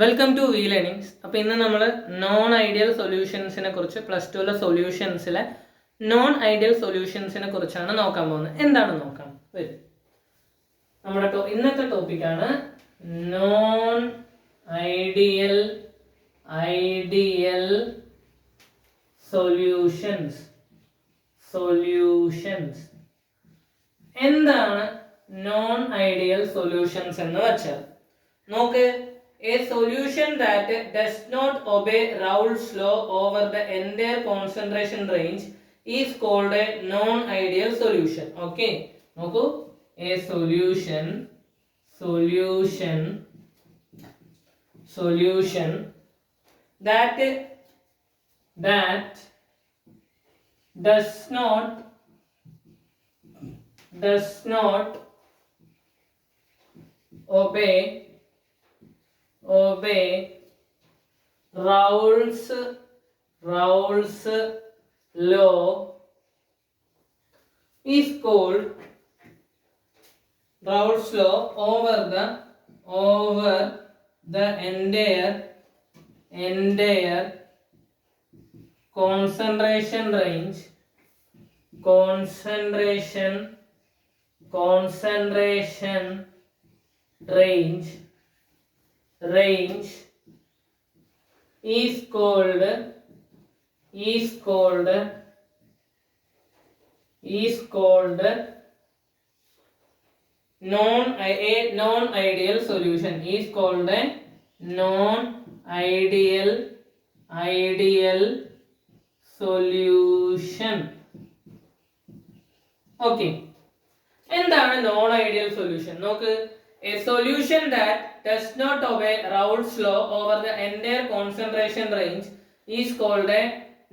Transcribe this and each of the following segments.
Welcome to V learnings. അപ്പോൾ ഇന്ന് നമ്മൾ നോൺ ഐഡിയൽ സൊല്യൂഷൻസിനെ കുറിച്ച് പ്ലസ് ടുവിലെ സൊല്യൂഷൻസിലെ നോൺ ഐഡിയൽ സൊല്യൂഷൻസിനെ കുറിച്ചാണ് നോക്കാൻ പോകുന്നത്. എന്താണ് നോക്കാം വരും. നമ്മുടെ ഇന്നത്തെ ടോപ്പിക്കാണ് നോൺ ഐഡിയൽ സൊല്യൂഷൻസ്. എന്താണ് നോൺ ഐഡിയൽ സൊല്യൂഷൻസ് എന്ന് വെച്ചാൽ നോക്ക്. A solution that does not obey Raoult's law over the entire concentration range is called a non-ideal solution. Okay, നോക്കൂ. A solution that does not obey Raoult's law is called Raoult's law over the entire concentration range is called non-ideal solution. Is called a non-ideal solution. Okay, എന്താണ് non ideal solution? നോക്ക്. A solution that does not obey Raoult's law over the entire concentration range is called a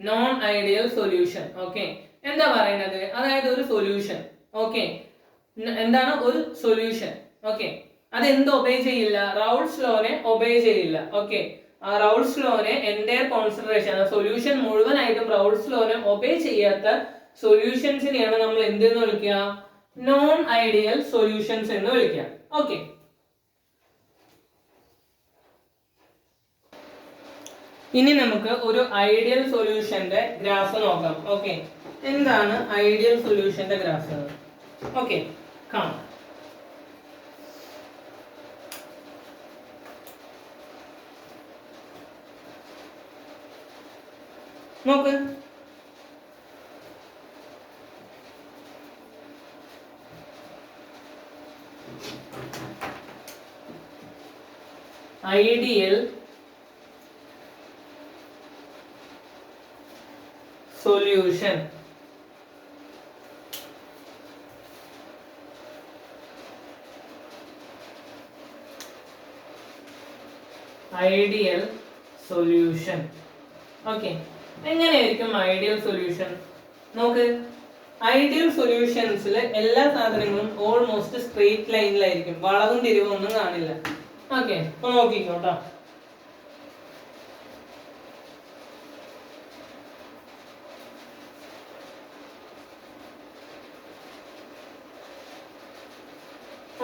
non-ideal solution. Okay, എന്താ പറയുന്നത്? അതായത് ഒരു solution. Okay, എന്താണ് ഒരു solution? Okay, അത് എന്ത് ഒബേ ചെയ്യില്ല? റൗൾട്ട്സ് ലോനെ ഒബേ ചെയ്യില്ല. ഓക്കെ, ആ റൗൾട്ട്സ് ലോനെ എൻറ്റയർ കോൺസെൻട്രേഷൻ, സൊല്യൂഷൻ മുഴുവനായിട്ടും റൗൾട്ട്സ് ലോനെ ഒബേ ചെയ്യാത്ത സൊല്യൂഷൻസിനെയാണ് നമ്മൾ എന്തെന്ന് വിളിക്കുക? നോൺ ഐഡിയൽ സൊല്യൂഷൻസ് എന്ന് വിളിക്കുക. ഓക്കെ, ഇനി നമുക്ക് ഒരു ഐഡിയൽ സൊല്യൂഷന്റെ ഗ്രാഫ് നോക്കാം. ഓക്കെ, എന്താണ് ഐഡിയൽ സൊല്യൂഷന്റെ ഗ്രാഫ്? ഓക്കെ, കാണാം. നോക്ക്. Ideal solution. Ideal solution. Okay, എങ്ങനെയായിരിക്കും ഐഡിയൽ സൊല്യൂഷൻ? നോക്ക്. ഐഡിയൽ സൊല്യൂഷൻസിൽ എല്ലാ സാധനങ്ങളും ഓൾമോസ്റ്റ് സ്ട്രെയിറ്റ് ലൈനിലായിരിക്കും, വളവും തിരിവും ഒന്നും കാണില്ല. ഓക്കെ, അപ്പൊ നോക്കിക്കോട്ടോ.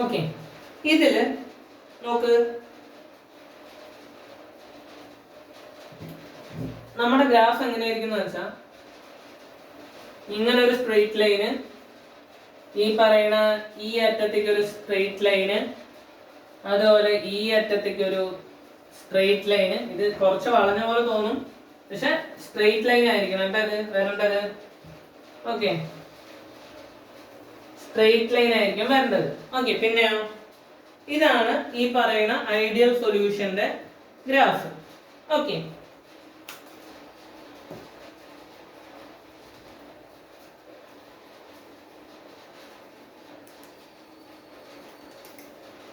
ഓക്കെ, ഇതില് നോക്ക്. നമ്മുടെ ഗ്രാഫ് എങ്ങനെയായിരിക്കും എന്ന് വെച്ചാൽ ഇങ്ങനെ ഒരു സ്ട്രെയിറ്റ് ലൈന്, ഈ പറയുന്ന ഈ അറ്റത്തേക്ക് ഒരു സ്ട്രെയിറ്റ് ലൈന്, അതുപോലെ ഈ അറ്റത്തേക്ക് ഒരു സ്ട്രെയിറ്റ് ലൈന്. ഇത് കുറച്ച് വളഞ്ഞ പോലെ തോന്നും, പക്ഷെ സ്ട്രെയിറ്റ് ലൈൻ ആയിരിക്കണം വരേണ്ടത്. ഓക്കെ, സ്ട്രെയിറ്റ് ലൈൻ ആയിരിക്കും വരേണ്ടത്. ഓക്കെ, പിന്നെയോ ഇതാണ് ഈ പറയുന്ന ഐഡിയൽ സൊല്യൂഷന്റെ ഗ്രാഫ്. ഓക്കെ,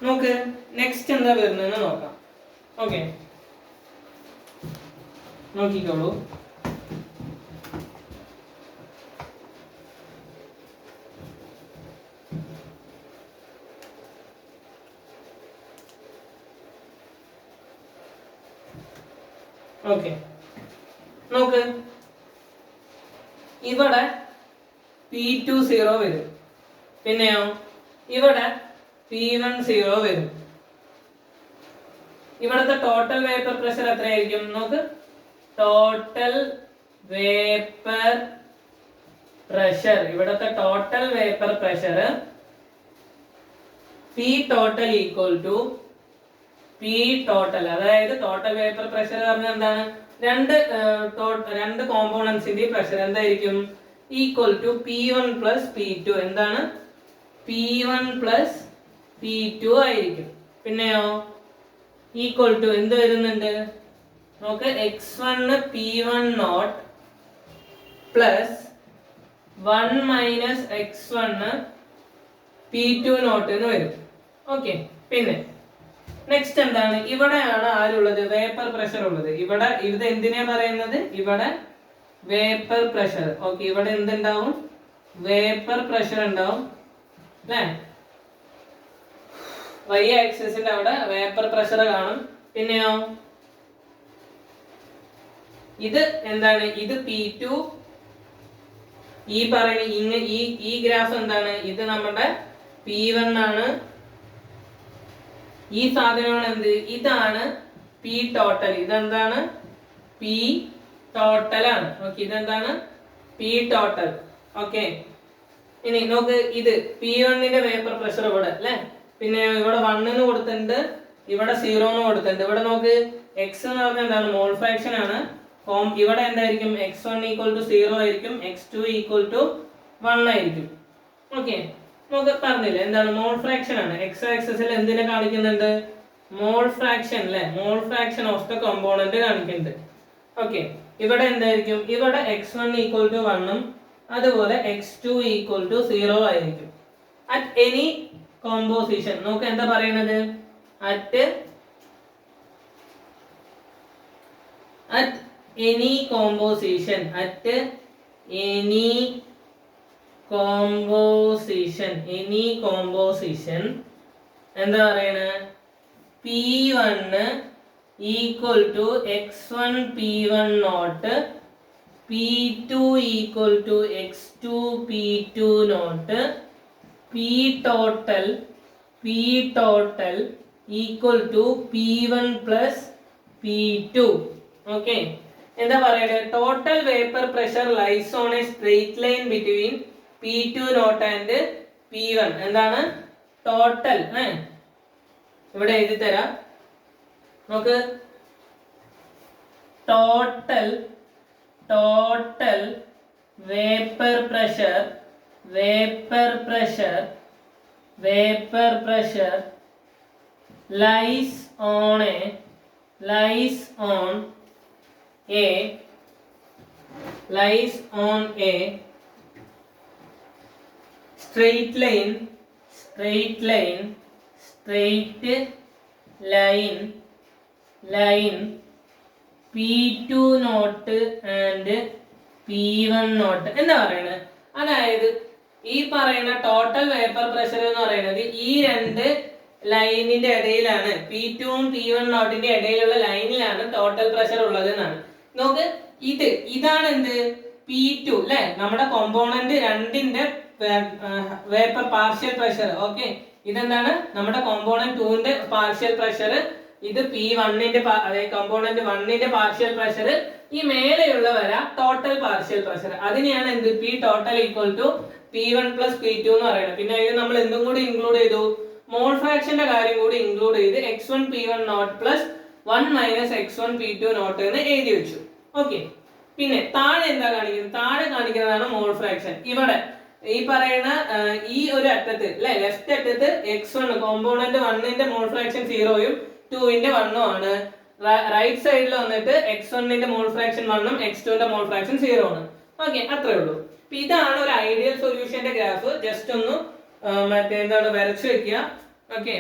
നോക്ക്. നെക്സ്റ്റ് എന്താ വരുന്നതെന്ന് നോക്കാം. ഓക്കെ, നോക്കിക്കോളൂ. ഓക്കെ, നോക്ക്. ഇവിടെ P2 0 വരും, പിന്നെയോ ഇവിടെ P1 0 വരും. ഇവിടുത്തെ ടോട്ടൽ വേപ്പർ പ്രഷർ എത്രയായിരിക്കും നോക്ക്. ടോട്ടൽ വേപ്പർ പ്രഷർ, ഇവിടുത്തെ total vapour pressure P total equal to P total, അതായത് ടോട്ടൽ വേപ്പർ പ്രഷർ പറഞ്ഞാൽ എന്താണ്, രണ്ട് കോമ്പോണൻസിന്റെ പ്രഷർ എന്തായിരിക്കും, equal to P1 plus P2. എന്താണ്, P1 പ്ലസ് P2 ആയിരിക്കും. പിന്നെയോ ഈക്വൽ ടു എന്ത് വരുന്നുണ്ട് നോക്ക്, x1 P1 not plus 1 minus x1 P2 not എന്ന് വരും. ഓക്കെ, പിന്നെ നെക്സ്റ്റ് എന്താണ്, ഇവിടെയാണ് ആരുള്ളത്, വേപ്പർ പ്രഷർ ഉള്ളത്. ഇവിടെ ഇത് എന്തിനാ പറയുന്നത്, ഇവിടെ വേപ്പർ പ്രഷർ. ഓക്കെ, ഇവിടെ എന്തുണ്ടാവും, വേപ്പർ പ്രഷർ ഉണ്ടാവും അല്ലേ. y ആക്സിസിന്റെ അവിടെ വേപ്പർ പ്രഷർ കാണും. പിന്നെയോ ഇത് എന്താണ്, ഇത് P2, ഈ പറയുന്ന ഈ ഗ്രാഫ് എന്താണ്, ഇത് നമ്മുടെ P1 ആണ്. ഈ സാധനമാണ് എന്ത്, ഇതാണ് P ടോട്ടൽ. ഇതെന്താണ്, P ടോട്ടൽ ആണ്. ഓക്കെ, ഇതെന്താണ് P ടോട്ടൽ. ഓക്കെ, ഇനി നോക്ക്, ഇത് P1ന്റെ വേപ്പർ പ്രഷർ ഇവിടെ അല്ലേ. പിന്നെ ഇവിടെ 1 എന്ന് കൊടുത്തിട്ടുണ്ട്, ഇവിടെ 0 എന്ന് കൊടുത്തിട്ടുണ്ട്. ഇവിടെ നോക്ക്, x എന്ന് പറഞ്ഞാൽ എന്താണ്, മോൾ ഫ്രാക്ഷൻ ആണ്. ഇവിടെ എന്തായിരിക്കും, x1 ഈക്വൽ ടു 0 ആയിരിക്കും, x2 ഈക്വൽ ടു 1 ആയിരിക്കും. ഓക്കെ, നമുക്ക് പറഞ്ഞില്ല എന്താണ്, മോൾ ഫ്രാക്ഷൻ ആണ്. എക്സ് ആക്സിസിൽ എന്തിനെ കാണിക്കുന്നുണ്ട്, മോൾ ഫ്രാക്ഷൻ അല്ലെ, mole fraction of the component കാണിക്കുന്നുണ്ട്. ഓക്കെ, ഇവിടെ എന്തായിരിക്കും, ഇവിടെ x1 ഈക്വൽ ടു 1 അതുപോലെ x2 ഈക്വൽ ടു 0 ആയിരിക്കും അറ്റ് എനി കോമ്പോസിഷൻ. നോക്ക് എന്താ പറയുന്നത്, at any composition, at any composition എന്താ പറയണ, P1 equal to x1 P1 naught, P2 equal to x2 P2 naught, P total equal to P1 plus P2. Okay, എന്താ പറയണത്, total vapour pressure lies on a straight line between P2 naught and P1. എന്താണ് total, ഇവിടെ എഴുതി തരാം നോക്ക്, total vapour pressure lies on a straight line P2 naught and P1 naught എന്താ പറയുന്നത്. അതായത് ഈ പറയുന്ന ടോട്ടൽ വേപ്പർ പ്രഷർ എന്ന് പറയുന്നത് ഈ രണ്ട് ലൈനിന്റെ ഇടയിലാണ്, P2 ഉം P1 നോട്ടിന്റെ ഇടയിലുള്ള ലൈനിലാണ് ടോട്ടൽ പ്രഷർ ഉള്ളത് എന്നാണ്. നോക്ക്, ഇതാണ് എന്ത്, P2 അല്ലെ, നമ്മുടെ കോമ്പോണന്റ് രണ്ടിന്റെ വേപ്പർ പാർഷ്യൽ പ്രഷർ. ഓക്കെ, ഇതെന്താണ് നമ്മുടെ കോമ്പോണന്റ് 2ന്റെ പാർഷ്യൽ പ്രഷർ. ഇത് P1ന്റെ കോമ്പോണന്റ് 1ന്റെ പാർഷ്യൽ പ്രഷർ. ഈ മേലെയുള്ള വര ടോട്ടൽ പാർഷ്യൽ പ്രഷർ. അതിനെയാണ് എന്ത്, P total equal to P1 plus P2 എന്ന് പറയുന്നത്. പിന്നെ അതിന് നമ്മൾ എന്തും കൂടി ഇൻക്ലൂഡ് ചെയ്തു, മോൾ ഫ്രാക്ഷന്റെ കാര്യം കൂടി ഇൻക്ലൂഡ് ചെയ്ത് x1 P1 not plus 1 minus x1 P2 not എന്ന് എഴുതി വെച്ചു. ഓക്കെ, പിന്നെ താഴെ എന്താ കാണിക്കുന്നത്, താഴെ കാണിക്കുന്നതാണ് മോൾ ഫ്രാക്ഷൻ. ഇവിടെ ഈ പറയുന്ന ഈ ഒരു അറ്റത്ത് അല്ലെ, ലെഫ്റ്റ് അറ്റത്ത് x1 കോമ്പോണന്റ് 1ന്റെ മോൾ ഫ്രാക്ഷൻ 0യും 2ന്റെ 1ഉം ആണ്. റൈറ്റ് സൈഡിൽ വന്നിട്ട് x1ന്റെ മോൾ ഫ്രാക്ഷൻ 1ഉം x2ന്റെ മോൾ ഫ്രാക്ഷൻ 0 ആണ്. ഓക്കെ, അത്രേ ഉള്ളൂ. ഇതാണ് ഒരു ഐഡിയൽ സൊല്യൂഷന്റെ ഗ്രാഫ്. ജസ്റ്റ് ഒന്ന് മറ്റേന്താണ് വരച്ചു വെക്കുക. ഓക്കെ,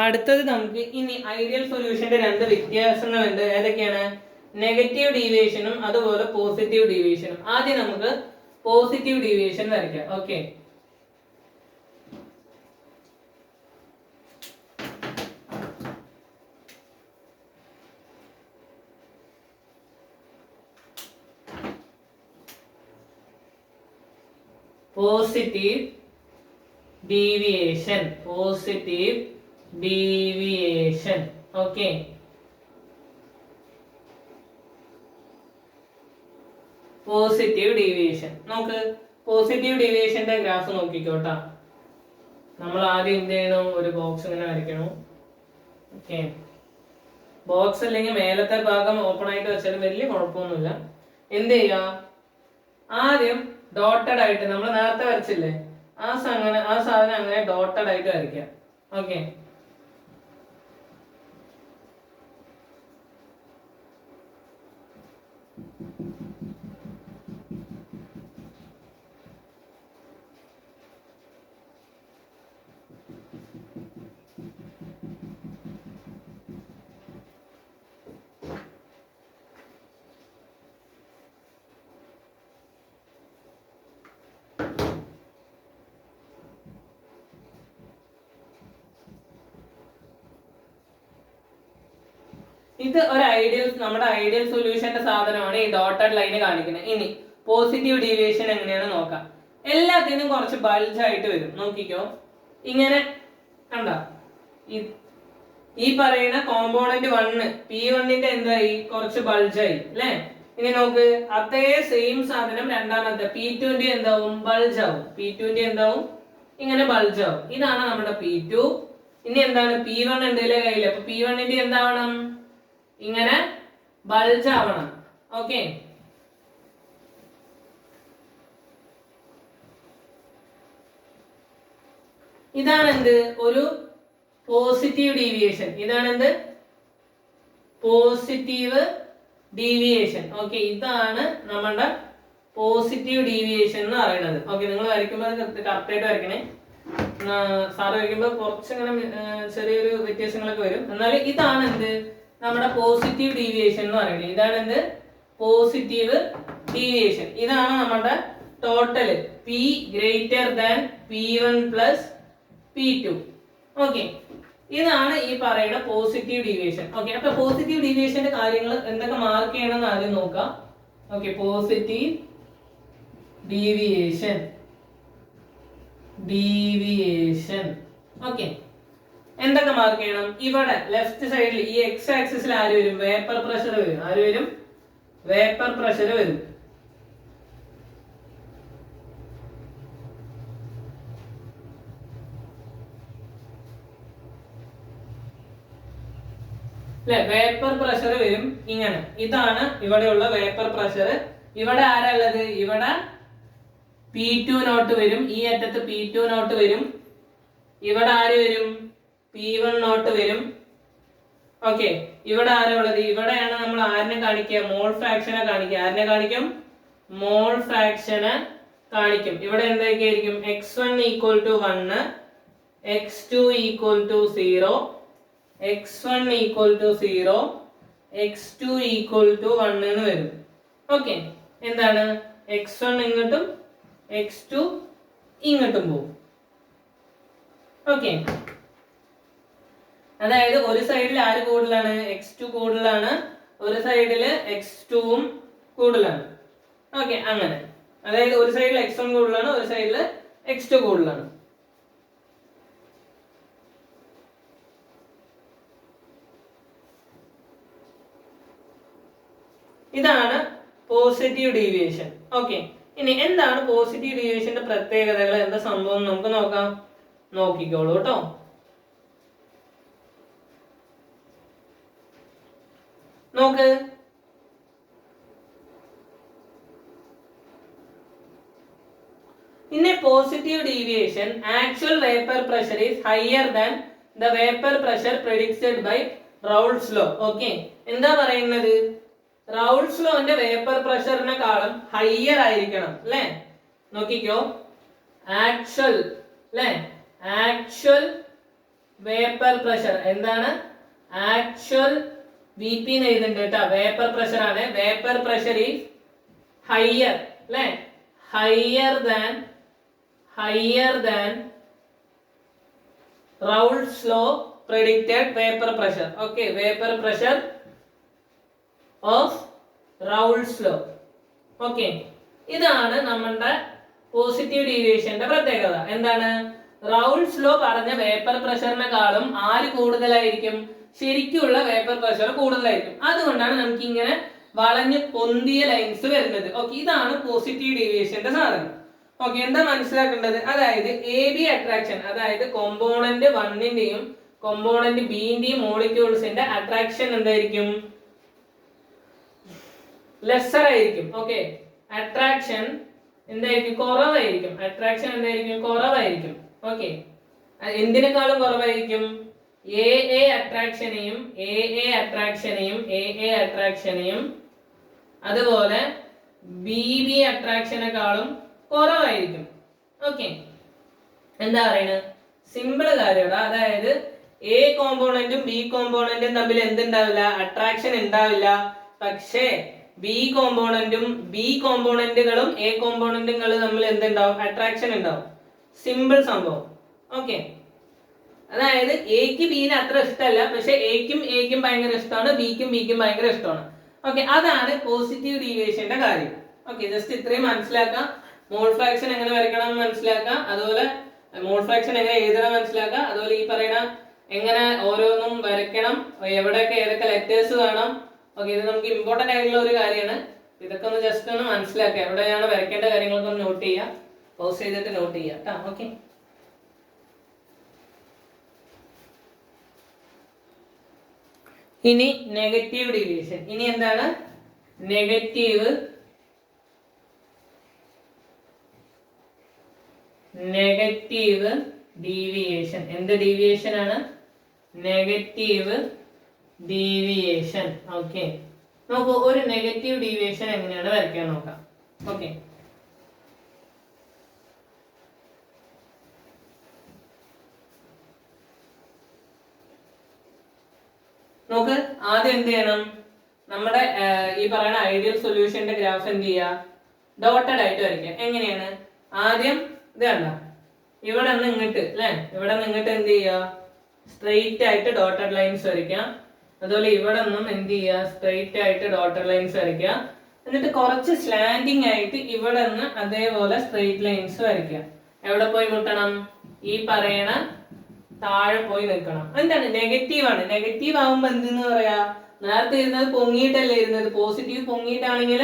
അടുത്തത് നമുക്ക് ഇനി ഐഡിയൽ സൊല്യൂഷന്റെ രണ്ട് വ്യത്യാസങ്ങളുണ്ട്. ഏതൊക്കെയാണ്, നെഗറ്റീവ് ഡീവിയേഷനും അതുപോലെ പോസിറ്റീവ് ഡീവിയേഷനും. ആദ്യം നമുക്ക് പോസിറ്റീവ് ഡീവിയേഷൻ വരയ്ക്കാം. Okay, positive deviation, positive deviation. Okay, positive deviation. നോക്ക്, പോസിറ്റീവ് ഡീവിയേഷന്റെ ഗ്രാഫ് നോക്കിക്കോട്ടാ. നമ്മൾ ആദ്യം എന്ത് ചെയ്യണം, ഒരു ബോക്സ് ഇങ്ങനെ വരയ്ക്കണം. ഓക്കെ, ബോക്സ് അല്ലെങ്കിൽ മേലത്തെ ഭാഗം ഓപ്പൺ ആയിട്ട് വെച്ചാലും വലിയ കുഴപ്പമൊന്നുമില്ല. എന്ത് ചെയ്യാ, ആദ്യം ഡോട്ടഡ് ആയിട്ട് നമ്മൾ നേരത്തെ വരച്ചില്ലേ ആ സാധനം അങ്ങനെ ഡോട്ടഡ് ആയിട്ട് വരയ്ക്കാം. ഓക്കെ, ഇത് ഒരു ഐഡിയൽ, നമ്മുടെ ഐഡിയൽ സൊല്യൂഷന്റെ സാധനമാണ് ഈ ഡോട്ടഡ് ലൈന് കാണിക്കുന്നത്. ഇനി പോസിറ്റീവ് ഡീവിയേഷൻ എങ്ങനെയാണ് നോക്കാം. എല്ലാത്തിനും കുറച്ച് ബൾജ് ആയിട്ട് വരും. നോക്കിക്കോ, ഇങ്ങനെ കണ്ട, ഈ പറയുന്ന കോമ്പോണന്റ് 1 P1ന്റെ എന്തായി, കുറച്ച് ബൾജായി അല്ലേ. ഇനി നോക്ക്, അതേ സെയിം സാധനം രണ്ടാമത്തെ P2ന്റെ എന്താവും, ബൾജ് ആവും. P2ന്റെ എന്താവും, ഇങ്ങനെ ബൾജ് ആവും. ഇതാണ് നമ്മുടെ P2. ഇനി എന്താണ്, P1 ഉണ്ട് കയ്യിൽ. അപ്പൊ P1ന്റെ എന്താവണം, ഇങ്ങനെ ബൾജ് ആവണം. ഓക്കെ, ഇതാണ് എന്ത്, ഒരു പോസിറ്റീവ് ഡീവിയേഷൻ. ഇതാണ് എന്ത്, പോസിറ്റീവ് ഡീവിയേഷൻ. ഓക്കെ, ഇതാണ് നമ്മുടെ പോസിറ്റീവ് ഡീവിയേഷൻ എന്ന് പറയുന്നത്. ഓക്കെ, നിങ്ങൾ വരയ്ക്കുമ്പോൾ കറക്റ്റ് ആയിട്ട് വരയ്ക്കണേ. സാറ് വരയ്ക്കുമ്പോൾ കുറച്ചിങ്ങനെ ചെറിയൊരു വ്യത്യാസങ്ങളൊക്കെ വരും. എന്നാലും ഇതാണ് എന്ത്, നമ്മുടെ പോസിറ്റീവ് ഡീവിയേഷൻ എന്ന് പറയുന്നത്. ഇതാണ് എന്ത്, പോസിറ്റീവ് ഡീവിയേഷൻ. ഇതാണ് നമ്മുടെ total P greater than P1 plus P2. Okay, ഇതാണ് ഈ പറയുന്ന പോസിറ്റീവ് ഡീവിയേഷൻ. ഓക്കെ, അപ്പൊ പോസിറ്റീവ് ഡീവിയേഷന്റെ കാര്യങ്ങൾ എന്തൊക്കെ മാർക്ക് ചെയ്യണമെന്ന് ആദ്യം നോക്കാം. ഓക്കെ, പോസിറ്റീവ് ഡീവിയേഷൻ, ഓക്കെ, എന്തൊക്കെ മാർക്ക് ചെയ്യണം. ഇവിടെ ലെഫ്റ്റ് സൈഡിൽ ഈ എക്സ് ആക്സിസിൽ ആര് വരും, വേപ്പർ പ്രഷർ വരും. ആര് വരും, വേപ്പർ പ്രഷർ വരും. അല്ലെ, വേപ്പർ പ്രഷർ വരും ഇങ്ങനെ. ഇതാണ് ഇവിടെയുള്ള വേപ്പർ പ്രഷർ. ഇവിടെ ആരാ ഉള്ളത്, ഇവിടെ P2 നോട്ട് വരും. ഈ അറ്റത്ത് P2 നോട്ട് വരും. ഇവിടെ ആര് വരും, P1 നോട്ട് വരും. ഓക്കെ, ഇവിടെ ആരാ ഉള്ളത്, ഇവിടെയാണ് നമ്മൾ ആരിനെ കാണിക്കുക, മോൾ ഫ്രാക്ഷനെ കാണിക്കുക. ആരിനെ കാണിക്കും, മോൾ ഫ്രാക്ഷനെ കാണിക്കും. ഇവിടെ എന്തൊക്കെ ആയിരിക്കും, x1 equal to 1, x2 equal to 0, x1 equal to 0, x2 equal to 1 എന്ന് വരും. ഓക്കെ, എന്താണ്, x1 ഇങ്ങോട്ടും x2 ഇങ്ങോട്ടും പോകും. ഓക്കെ, അതായത് ഒരു സൈഡിൽ ആര് കൂടുതലാണ്, x2 കൂടുതലാണ്, ഒരു സൈഡില് x2 കൂടുതലാണ്. ഓക്കെ, അങ്ങനെ, അതായത് ഒരു സൈഡിൽ x1 കൂടുതലാണ്, ഒരു സൈഡിൽ x2 കൂടുതലാണ്. ഇതാണ് പോസിറ്റീവ് ഡീവിയേഷൻ. ഓക്കെ, ഇനി എന്താണ് പോസിറ്റീവ് ഡീവിയേഷന്റെ പ്രത്യേകതകൾ, എന്താ സംഭവം നമുക്ക് നോക്കാം. നോക്കിക്കോളൂ കേട്ടോ. നോക്ക്, in a positive deviation actual vapor pressure is higher than the vapor pressure predicted by Raoult's law. Okay, എന്താ പറയുന്നത്, റൗൾട്ട്സ് ലോന്റെ വേപ്പർ പ്രഷറിനെക്കാളും ഹയർ ആയിരിക്കണം അല്ലേ. നോക്കിക്കോ, ആക്ച്വൽ അല്ലേ, ആക്ച്വൽ വേപ്പർ പ്രഷർ എന്താണ്, ആക്ച്വൽ VP എന്ന് എഴുതുന്നുണ്ട് കേട്ടോ. വേപ്പർ പ്രഷർ ആണ്. വേപ്പർ പ്രഷർ ഈസ് ഹയർ അല്ലേ, higher than Raoult's law predicted vapor pressure. Okay, vapor pressure of Raoult's law. Okay, ഇതാണ് നമ്മുടെ പോസിറ്റീവ് ഡീവിയേഷന്റെ പ്രത്യേകത. എന്താണ്, റൗൾസ് ലോ പറഞ്ഞ വേപ്പർ പ്രഷറിനെക്കാളും ആര് കൂടുതലായിരിക്കും? ശരിക്കുള്ള വേപ്പർ പ്രഷർ കൂടുതലായിരിക്കും. അതുകൊണ്ടാണ് നമുക്ക് ഇങ്ങനെ വളഞ്ഞ് പൊന്തിയ ലൈൻസ് വരുന്നത്. ഓക്കെ, ഇതാണ് പോസിറ്റീവ് ഡീവിയേഷന്റെ സാധനം. ഓക്കെ, എന്താ മനസ്സിലാക്കേണ്ടത്? അതായത് എ ബി അട്രാക്ഷൻ, അതായത് കോമ്പോണന്റ് 1ന്റെയും കോമ്പോണന്റ് ബിന്റെയും മോളിക്യൂൾസിന്റെ അട്രാക്ഷൻ എന്തായിരിക്കും? ലെസ്സർ ആയിരിക്കും. ഓക്കെ, അട്രാക്ഷൻ എന്തായിരിക്കും? കുറവായിരിക്കും. അട്രാക്ഷൻ എന്തായിരിക്കും? കുറവായിരിക്കും. ഓക്കെ, എന്തിനേക്കാളും കുറവായിരിക്കും? എ എ അട്രാക്ഷനെയും അതുപോലെ ബി ബി അട്രാക്ഷനെക്കാളും കുറവായിരിക്കും. ഓക്കെ, എന്താ പറയുന്നത്? സിമ്പിൾ കാര്യമാണ്. അതായത് എ കോമ്പോണന്റും ബി കോമ്പോണന്റും തമ്മിൽ എന്തുണ്ടാവില്ല? അട്രാക്ഷൻ ഉണ്ടാവില്ല. പക്ഷേ ബി കോമ്പോണന്റുകളും എ കോമ്പോണന്റുകളും തമ്മിൽ എന്തുണ്ടാവും? അട്രാക്ഷൻ ഉണ്ടാവും. സിമ്പിൾ സംഭവം. ഓക്കെ, അതായത് എക്ക് ബിനെ അത്ര ഇഷ്ടമല്ല, പക്ഷെ എക്കും ഭയങ്കര ഇഷ്ടമാണ്, ബിക്കും ഭയങ്കര ഇഷ്ടമാണ്. ഓക്കെ, അതാണ് പോസിറ്റീവ് ഡീവിയേഷന്റെ കാര്യം. ഓക്കെ, ജസ്റ്റ് ഇത്രയും മനസ്സിലാക്കാം. മോൾ ഫ്രാക്ഷൻ എങ്ങനെ വരയ്ക്കണം എന്ന് മനസ്സിലാക്കാം. അതുപോലെ മോൾ ഫ്രാക്ഷൻ എങ്ങനെ എഴുതണം മനസ്സിലാക്കാം. അതുപോലെ ഈ പറയുന്ന എങ്ങനെ ഓരോന്നും വരയ്ക്കണം, എവിടെയൊക്കെ ഏതൊക്കെ ലെറ്റേഴ്സ് വേണം. ഓക്കെ, ഇത് നമുക്ക് ഇമ്പോർട്ടന്റ് ആയിട്ടുള്ള ഒരു കാര്യമാണ്. ഇതൊക്കെ ഒന്ന് ജസ്റ്റ് ഒന്ന് മനസ്സിലാക്കുക. എവിടെയാണ് വരയ്ക്കേണ്ട കാര്യങ്ങളൊക്കെ ഒന്ന് നോട്ട് ചെയ്യുക. പോസ് ചെയ്തിട്ട് നോട്ട് ചെയ്യുക കേട്ടോ. ഓക്കെ, ഇനി നെഗറ്റീവ് ഡീവിയേഷൻ. ഇനി എന്താണ് നെഗറ്റീവ് ഡീവിയേഷൻ? എന്ത് ഡീവിയേഷൻ ആണ്? Negative deviation. ഓക്കെ, നോക്കൂ, ഒരു നെഗറ്റീവ് ഡീവിയേഷൻ എങ്ങനെയാണ് വരയ്ക്കാൻ നോക്കാം. ഓക്കെ, നോക്ക്, ആദ്യം എന്ത് ചെയ്യണം? നമ്മുടെ ഈ പറയുന്ന ഐഡിയൽ സൊല്യൂഷന്റെ ഗ്രാഫ് എന്ത് ചെയ്യുക? ഡോട്ടഡ് ആയിട്ട് വരയ്ക്കുക. എങ്ങനെയാണ്? ആദ്യം ഇത് കണ്ട, ഇവിടെ നിന്ന് ഇങ്ങോട്ട് അല്ലെ, ഇവിടെ നിന്ന് ഇങ്ങോട്ട് എന്ത് ചെയ്യുക? സ്ട്രെയിറ്റ് ആയിട്ട് ഡോട്ടഡ് ലൈൻസ് വരയ്ക്കാം. അതുപോലെ ഇവിടെ നിന്നും എന്ത് ചെയ്യുക? സ്ട്രെയിറ്റ് ആയിട്ട് ഡോട്ടഡ് ലൈൻസ് വരയ്ക്കുക. എന്നിട്ട് കുറച്ച് സ്ലാൻഡിങ് ആയിട്ട് ഇവിടെ നിന്ന് അതേപോലെ സ്ട്രെയിറ്റ് ലൈൻസ് വരയ്ക്കുക. എവിടെ പോയി മുട്ടണം? ഈ പറയണ താഴെ പോയി നിൽക്കണം. എന്താണ്? നെഗറ്റീവ് ആണ്. നെഗറ്റീവ് ആവുമ്പോ എന്തെന്ന് പറയാ? നേരത്തെ ഇരുന്നത് പൊങ്ങിയിട്ടല്ലേ ഇരുന്നത്. പോസിറ്റീവ് പൊങ്ങിയിട്ടാണെങ്കിൽ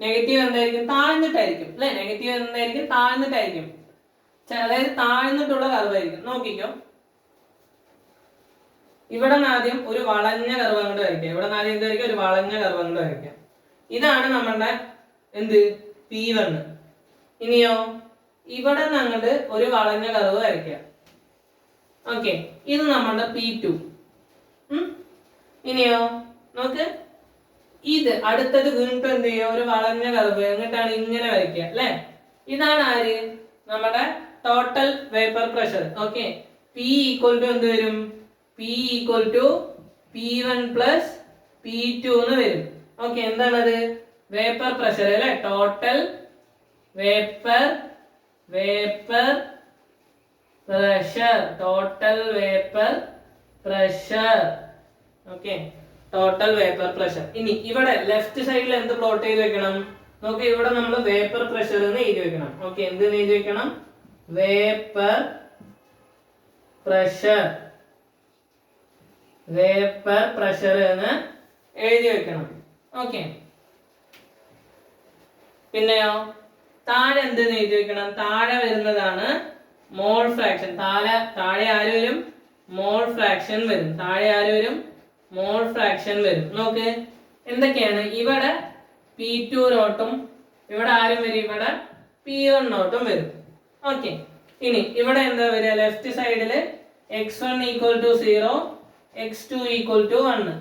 നെഗറ്റീവ് എന്തായിരിക്കും? താഴ്ന്നിട്ടായിരിക്കും അല്ലെ. നെഗറ്റീവ് എന്തായിരിക്കും? താഴ്ന്നിട്ടായിരിക്കും. അതായത് താഴ്ന്നിട്ടുള്ള കർവായിരിക്കും. നോക്കിക്കോ, ഇവിടെ നിന്ന് ആദ്യം ഒരു വളഞ്ഞ കർവ് അങ്ങോട്ട് വരയ്ക്കാം. ഇവിടെ നിന്ന് ആദ്യം എന്തായിരിക്കും? ഒരു വളഞ്ഞ കർവ് അങ്ങോട്ട് വരയ്ക്കാം. ഇതാണ് നമ്മളുടെ എന്ത്? P1. ഇനിയോ ഇവിടെ നിന്ന് അങ്ങോട്ട് ഒരു വളഞ്ഞ കർവ് വരയ്ക്കാം. ഓക്കെ, ഇത് നമ്മളുടെ P2. ഇനിയോ നോക്ക്, ഇത് അടുത്തത് വീണ്ടും എന്ത് ചെയ്യുക? ഒരു വളഞ്ഞ കർവ് എന്നിട്ടാണ് ഇങ്ങനെ വരയ്ക്കുക അല്ലെ. ഇതാണ് ആര്? നമ്മുടെ total vapour pressure. Okay, P equal to എന്ത് വരും? P equal to P1 plus P2 എന്ന് വരും. ഓക്കെ, എന്താണത്? വേപ്പർ പ്രഷർ അല്ലെ. Total vapour pressure. Total vapour pressure. Okay, total vapour pressure. ഇനി ഇവിടെ ലെഫ്റ്റ് സൈഡിൽ എന്ത് പ്ലോട്ട് ചെയ്ത് വെക്കണം? നോക്ക്, ഇവിടെ നമ്മൾ വേപ്പർ പ്രഷർ എന്ന് എഴുതി വെക്കണം. ഓക്കെ, എന്ത് എഴുതി വെക്കണം? Vapour pressure. വേപ്പർ പ്രഷർ എന്ന് എഴുതി വെക്കണം. ഓക്കെ, പിന്നെയോ താഴെ എന്ത് എഴുതി വെക്കണം? താഴെ വരുന്നതാണ് മോൾ ഫ്രാക്ഷൻ. താഴെ ആര് വരും? മോൾ ഫ്രാക്ഷൻ വരും. താഴെ ആര് വരും? മോൾ ഫ്രാക്ഷൻ വരും. നോക്ക്, എന്തൊക്കെയാണ്? ഇവിടെ P2 നോട്ടും ഇവിടെ ആരും വരും? ഇവിടെ P1 നോട്ടും വരും. ഓക്കെ, ഇനി ഇവിടെ എന്താ വരിക? ലെഫ്റ്റ് സൈഡില് x1 equal to 0, x2 equal to 1.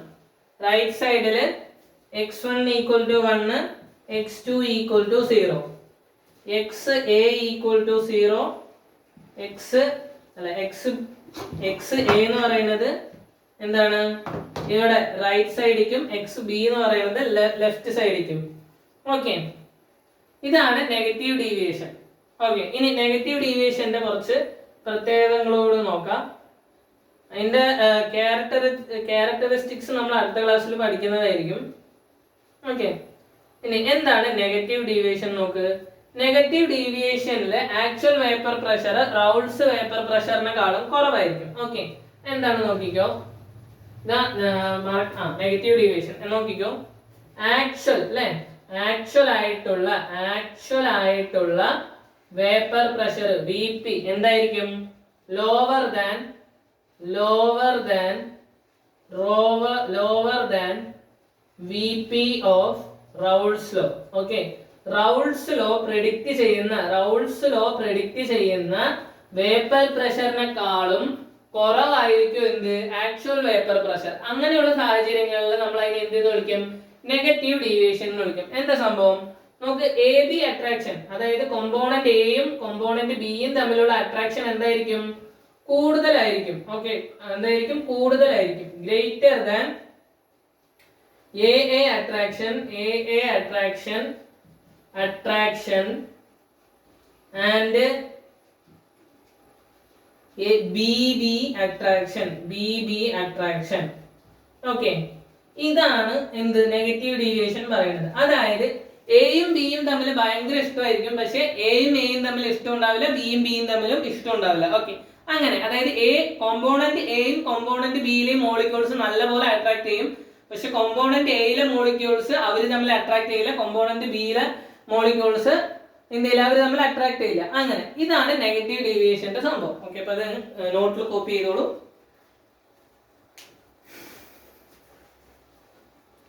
Right സൈഡില് x1 equal to 1, x2 equal to 0. xa equal to 0, x a എന്ന് പറയുന്നത് എന്താണ്? ഇവിടെ റൈറ്റ് സൈഡിക്കും xb എന്ന് പറയുന്നത് ലെഫ്റ്റ് സൈഡിക്കും. ഓക്കെ, ഇതാണ് നെഗറ്റീവ് ഡീവിയേഷൻ. ഓക്കെ, ഇനി നെഗറ്റീവ് ഡീവിയേഷന്റെ കുറച്ച് പ്രത്യേകതകളോട് നോക്കാം. അതിന്റെ ക്യാരക്ടറിസ്റ്റിക്സ് നമ്മൾ അടുത്ത ക്ലാസ്സിൽ പഠിക്കുന്നതായിരിക്കും. ഓക്കെ, ഇനി എന്താണ് നെഗറ്റീവ് ഡീവിയേഷൻ? നോക്ക്, നെഗറ്റീവ് ഡീവിയേഷനിൽ actual vapour pressure Raoult's vapour പ്രഷറിനെക്കാളും കുറവായിരിക്കും. ഓക്കെ, എന്താണ് നോക്കിക്കോ, നെഗറ്റീവ് ഡീവിയേഷൻ നോക്കിക്കോ, ആക്ച്വൽ അല്ലെ, ആക്ച്വൽ ആയിട്ടുള്ള വേപ്പർ പ്രഷർ VP എന്തായിരിക്കും? Lower than VP of Raoult's law. Okay, Raoult's law predict ചെയ്യുന്ന വേപ്പർ പ്രഷറിനെക്കാളും കുറവായിരിക്കും എന്ത്? Actual vapour pressure. അങ്ങനെയുള്ള സാഹചര്യങ്ങളിൽ നമ്മൾ അതിനെ എന്ത് വിളിക്കും? നെഗറ്റീവ് ഡീവിയേഷൻ എന്ന് വിളിക്കും. എന്താ സംഭവം? നമുക്ക് AB അട്രാക്ഷൻ, അതായത് കോമ്പോണന്റ് എയും കോമ്പോണന്റ് ബിയും തമ്മിലുള്ള അട്രാക്ഷൻ എന്തായിരിക്കും? കൂടുതലായിരിക്കും. ഓക്കെ, എന്തായിരിക്കും? കൂടുതലായിരിക്കും. Greater than AA attraction and BB attraction. Okay, ഇതാണ് എന്ത്? നെഗറ്റീവ് ഡീവിയേഷൻ പറയുന്നത്. അതായത് എയും ബിയും തമ്മിൽ ഭയങ്കര ഇഷ്ടമായിരിക്കും, പക്ഷെ എയും തമ്മിൽ ഇഷ്ടം ഉണ്ടാവില്ല, ബിയും തമ്മിലും ഇഷ്ടം ഉണ്ടാവില്ല. ഓക്കെ, അങ്ങനെ അതായത് കോമ്പോണന്റ് എയും കോമ്പോണന്റ് ബിയിലെയും മോളിക്യൂൾസ് നല്ലപോലെ അട്രാക്ട് ചെയ്യും, പക്ഷെ കോമ്പോണന്റ് എയിലെ മോളിക്യൂൾസ് അവർ തമ്മിൽ അട്രാക്ട് ചെയ്യില്ല, കോമ്പോണന്റ് ബിയിലെ മോളിക്യൂൾസ് എന്തില്ല, അവർ തമ്മിൽ അട്രാക്ട് ചെയ്യില്ല. അങ്ങനെ ഇതാണ് നെഗറ്റീവ് ഡീവിയേഷന്റെ സംഭവം. ഓക്കെ, അപ്പൊ അത് നോട്ടിൽ കോപ്പി ചെയ്തോളൂ.